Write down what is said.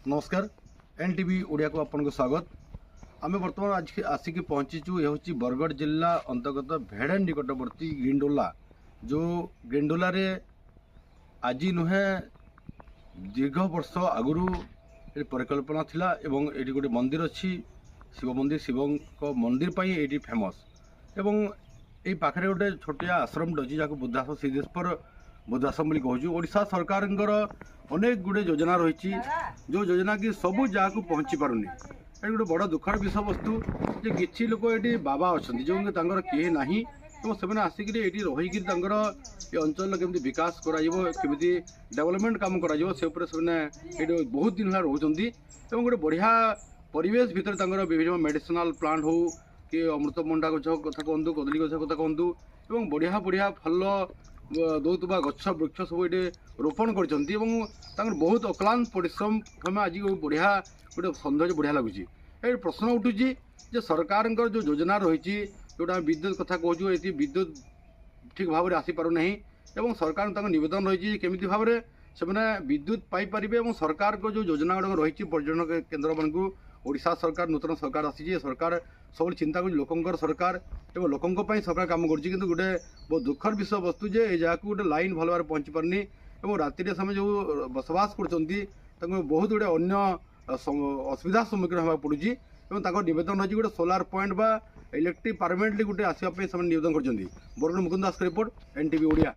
नमस्कार एनटीवी ओडिया को आपन स्वागत। आम बर्तमान आज आसिक पहुंचीचु। यह हूँ बरगढ़ जिला अंतर्गत भेड़ेन निकटवर्ती गेंडोला। जो गेंडोला रे आज नुहे दीर्घ वर्ष आगुरी परिकल्पना थिला एवं ये गोटे मंदिर अच्छी शिव मंदिर। शिव मंदिर पर ये फेमस एवं ये पाखे गोटे छोटिया आश्रम अच्छी जहाँ बुद्धाश्रम सिद्धेश्वर बुद्धाश्रम कहूँ। ओडिशा सरकार अनेक गुड़े योजना रही जो योजना की सबू जहाँ को पहुँची पारुनी। ये गोटे बड़ दुखर विषय वस्तु जे किसी लोक ये बाबा अच्छा जो किए ना तो से आसिक ये रहीकि ये अंचल केमती विकास करमती डेवलपमेंट कम कर बहुत दिन है रोचे गोटे बढ़िया परिवेश भितर विभिन्न मेडिसिनाल प्लांट हो कि अमृतभंडा गछ कथा कहतु कदली गछ कथा कहतु और बढ़िया बढ़िया फल दौबा गछ वृक्ष सब ये रोपण कर बहुत अक्लांत परिश्रम आज बढ़िया गोटे सौंदर्य बढ़िया लगुच। ये प्रश्न उठुची जे सरकार जो योजना रही जोटा विद्युत कथा कहूँ ये विद्युत ठीक भाव में आसीपारना एवं सरकार नवेदन रही केमी भाव में से विद्युत पाइपर सरकार को जो योजना गुड़ाक रही पर्यटन केन्द्र मानक ओडिशा सरकार नूतन सरकार आसी सरकार सब चिंता कर लोकंर सरकार एवं लोकों सरकार काम कर गोटे बहुत दुखर विषय वस्तु जे जहाँ को गोटे लाइन भल भाव पहुँची पारनी और राति समय जो बसवास कर बहुत गुड़े अन्य असुविधा सम्मुखीन होगा पड़ुची और नवेदन रही गोटे सोलार पॉइंट बा इलेक्ट्रिक परमानेंटली गोटे आसवाई निवेदन कर। बरगढ़ मुकुंद दास रिपोर्ट एनटीवी ओडिया।